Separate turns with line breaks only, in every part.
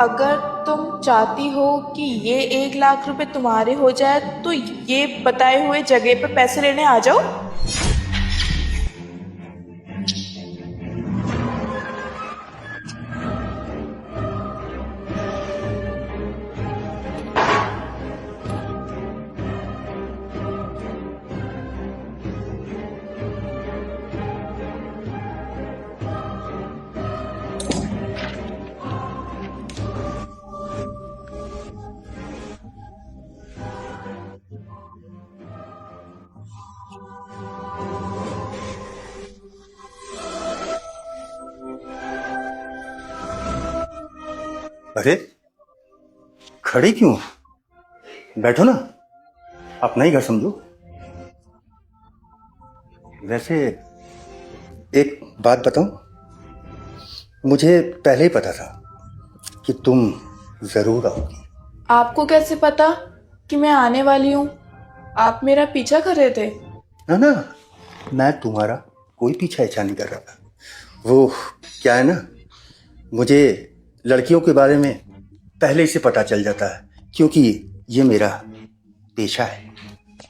अगर तुम चाहती हो कि ये 1 लाख रुपए तुम्हारे हो जाए तो ये बताए हुए जगह पे पैसे लेने आ जाओ।
अरे खड़ी क्यों? बैठो ना, अपना ही घर समझो। वैसे एक बात बताऊं, मुझे पहले ही पता था कि तुम जरूर आओगी।
आपको कैसे पता कि मैं आने वाली हूँ? आप मेरा पीछा कर रहे थे?
ना ना, मैं तुम्हारा कोई पीछा इच्छा नहीं कर रहा था। वो क्या है ना, मुझे लड़कियों के बारे में पहले से पता चल जाता है, क्योंकि ये मेरा पेशा है।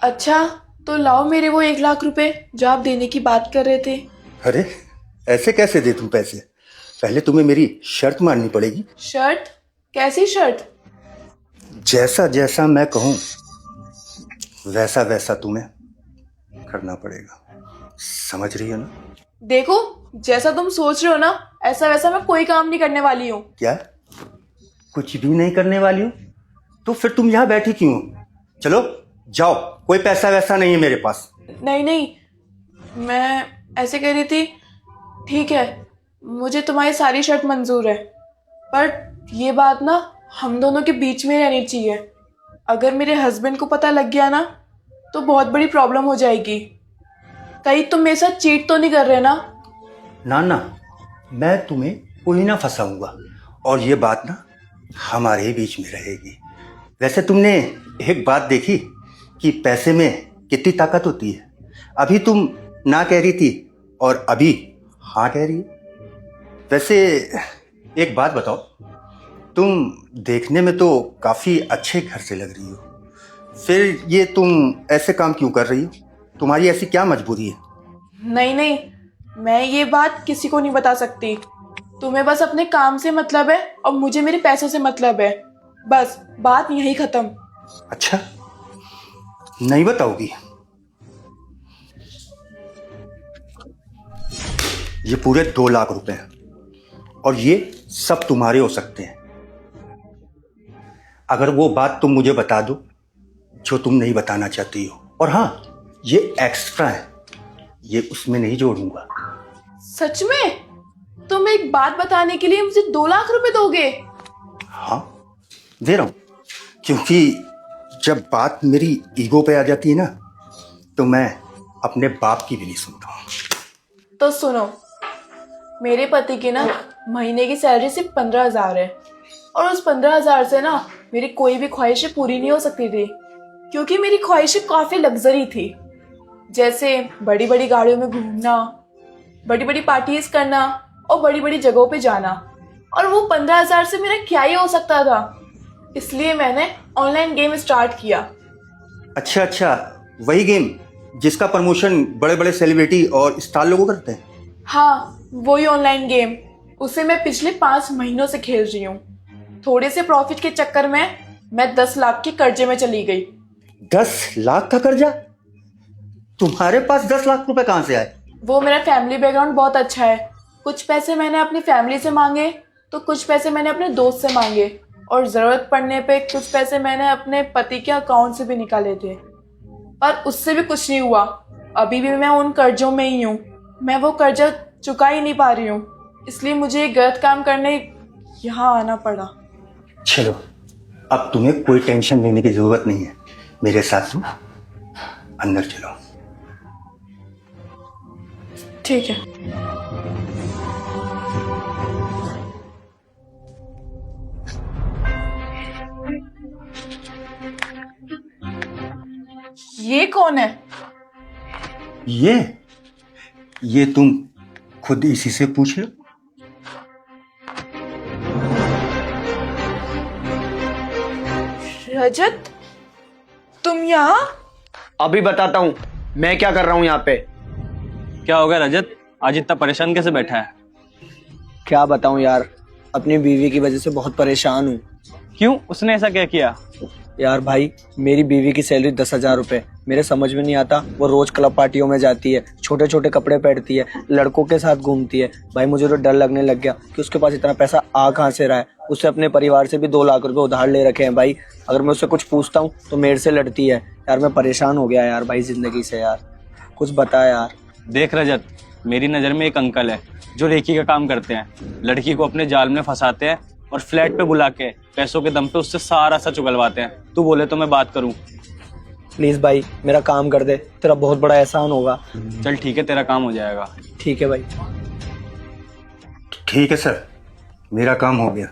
अच्छा, तो लाओ मेरे वो 1 लाख रुपए जो आप देने की बात कर रहे थे।
अरे ऐसे कैसे दे तुम पैसे? पहले तुम्हें मेरी शर्त माननी पड़ेगी।
शर्त? कैसी शर्त?
जैसा जैसा मैं कहूं वैसा वैसा तुम्हें करना पड़ेगा, समझ रही हो ना?
देखो, जैसा तुम सोच रहे हो ना, ऐसा वैसा मैं कोई काम नहीं करने वाली हूँ।
क्या कुछ भी नहीं करने वाली हो? तो फिर तुम यहां बैठी क्यों हो? चलो जाओ, कोई पैसा वैसा नहीं है मेरे पास।
नहीं नहीं, मैं ऐसे कह रही थी, ठीक है, मुझे तुम्हारी सारी शर्त मंजूर है, पर ये बात ना हम दोनों के बीच में रहनी चाहिए। अगर मेरे हस्बैंड को पता लग गया ना तो बहुत बड़ी प्रॉब्लम हो जाएगी। कहीं तुम मेरे साथ चीट तो नहीं कर रहे ना?
ना ना, मैं तुम्हें कोई ना फंसाऊंगा, और ये बात ना हमारे ही बीच में रहेगी। वैसे तुमने एक बात देखी कि पैसे में कितनी ताकत होती है? अभी तुम ना कह रही थी और अभी हाँ कह रही है। वैसे एक बात बताओ, तुम देखने में तो काफी अच्छे घर से लग रही हो, फिर ये तुम ऐसे काम क्यों कर रही हो? तुम्हारी ऐसी क्या मजबूरी है?
नहीं नहीं, मैं ये बात किसी को नहीं बता सकती। तुम्हें बस अपने काम से मतलब है और मुझे मेरे पैसों से मतलब है। बस बात यही खत्म।
अच्छा, नहीं बताओगी? ये पूरे 2 लाख रुपए हैं, और ये सब तुम्हारे हो सकते हैं अगर वो बात तुम मुझे बता दो जो तुम नहीं बताना चाहती हो। और हाँ, ये एक्स्ट्रा है, ये उसमें नहीं जोड़ूंगा।
सच में? तुम एक बात बताने के लिए मुझे 2 लाख रुपए दोगे?
हाँ, दे रहा हूं, क्योंकि जब बात मेरी ईगो पे आ जाती है ना, तो मैं अपने बाप की भी नहीं सुनता हूं।
तो सुनो, मेरे पति की ना महीने की सैलरी सिर्फ 15,000 है, और उस 15,000 से ना मेरी कोई भी ख्वाहिशें पूरी नहीं हो सकती थी, क्योंकि मेरी ख्वाहिशें काफी लग्जरी थी। जैसे बड़ी बड़ी गाड़ियों में घूमना, बड़ी बड़ी पार्टीज करना और बड़ी बड़ी जगहों पे जाना। और वो 15,000 से मेरा क्या ही हो सकता था? इसलिए मैंने ऑनलाइन गेम स्टार्ट किया।
अच्छा अच्छा, वही गेम जिसका प्रमोशन बड़े बड़े सेलिब्रिटी और स्टार लोगों करते हैं?
हाँ, वही ऑनलाइन गेम। उसे मैं पिछले 5 महीनों से खेल रही हूँ। थोड़े से प्रॉफिट के चक्कर में मैं 10 लाख के कर्जे में चली गई।
10 लाख का कर्जा? तुम्हारे पास 10 लाख रुपए कहां से आए?
वो मेरा फैमिली बैकग्राउंड बहुत अच्छा है। कुछ पैसे मैंने अपनी फैमिली से मांगे, तो कुछ पैसे मैंने अपने दोस्त से मांगे, और जरूरत पड़ने पे कुछ पैसे मैंने अपने पति के अकाउंट से भी निकाले थे। पर उससे भी कुछ नहीं हुआ। अभी भी मैं उन कर्जों में ही हूँ। मैं वो कर्जा चुका ही नहीं पा रही हूँ, इसलिए मुझे एक गलत काम करने यहाँ आना पड़ा।
चलो, अब तुम्हें कोई टेंशन लेने की जरूरत नहीं है। मेरे साथ तुम अंदर चलो।
ठीक है। ये कौन है?
ये तुम खुद इसी से पूछ लो।
रजत, तुम यहाँ?
अभी बताता हूँ मैं क्या कर रहा हूँ यहाँ पे।
क्या हो गया रजत, आज इतना परेशान कैसे बैठा है?
क्या बताऊँ यार, अपनी बीवी की वजह से बहुत परेशान हूँ।
क्यों, उसने ऐसा क्या किया?
यार भाई, मेरी बीवी की सैलरी 10,000 रुपए, मेरे समझ में नहीं आता। वो रोज क्लब पार्टियों में जाती है, छोटे छोटे कपड़े पहनती है, लड़कों के साथ घूमती है। भाई मुझे तो डर लगने लग गया कि उसके पास इतना पैसा आ कहाँ से रहा है। उससे अपने परिवार से भी 2 लाख रुपए उधार ले रखे हैं भाई। अगर मैं उससे कुछ पूछता हूँ तो मेरे से लड़ती है। यार मैं परेशान हो गया यार भाई जिंदगी से। यार कुछ बता यार।
देख रजत, मेरी नज़र में एक अंकल है जो रेकी का काम करते हैं। लड़की को अपने जाल में फंसाते हैं और फ्लैट पे बुला के पैसों के दम पे उससे सारा सच उगलवाते हैं। तू बोले तो मैं बात करूं?
प्लीज भाई मेरा काम कर दे, तेरा बहुत बड़ा एहसान होगा।
चल ठीक है, तेरा काम हो जाएगा।
ठीक है भाई।
ठीक है सर, मेरा काम हो गया।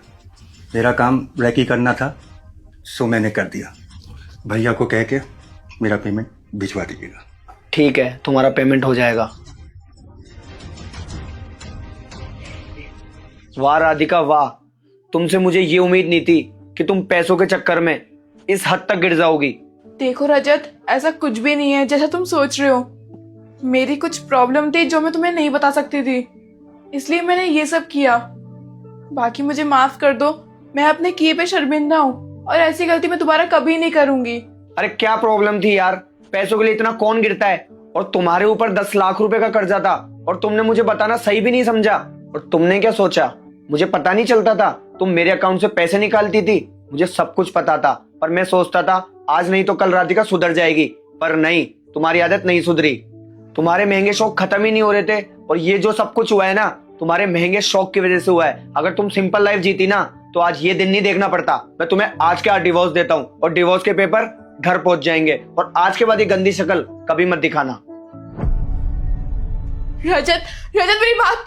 मेरा काम रैकी करना था, सो मैंने कर दिया। भैया को कह के मेरा पेमेंट भिजवा दीजिएगा।
ठीक है, तुम्हारा पेमेंट हो जाएगा। वाह राधिका वाह, तुमसे मुझे ये उम्मीद नहीं थी कि तुम पैसों के चक्कर में इस हद तक गिर जाओगी।
देखो रजत, ऐसा कुछ भी नहीं है जैसा तुम सोच रहे हो। मेरी कुछ प्रॉब्लम थी जो मैं तुम्हें नहीं बता सकती थी, इसलिए मैंने ये सब किया। बाकी मुझे माफ कर दो, मैं अपने किए पे शर्मिंदा हूँ और ऐसी गलती मैं दोबारा कभी नहीं करूंगी।
अरे क्या प्रॉब्लम थी यार, पैसों के लिए इतना कौन गिरता है। और तुम्हारे ऊपर 10 लाख रुपए का कर्जा था और तुमने मुझे बताना सही भी नहीं समझा। और तुमने क्या सोचा, मुझे पता नहीं चलता था? तुम मेरे अकाउंट से पैसे निकालती थी, मुझे सब कुछ पता था। पर मैं सोचता था आज नहीं तो कल राधिका सुधर जाएगी, पर नहीं, तुम्हारी आदत नहीं सुधरी। तुम्हारे महंगे शौक खत्म ही नहीं हो रहे थे और ये जो सब कुछ हुआ है ना, तुम्हारे महंगे शौक की वजह से हुआ है। अगर तुम सिंपल लाइफ जीती ना तो आज ये दिन नहीं देखना पड़ता। मैं तुम्हें आज के आज डिवोर्स देता हूँ और डिवोर्स के पेपर घर पहुंच जाएंगे। और आज के बाद ये गंदी शक्ल कभी मत दिखाना।
रजत, रजत मेरी बात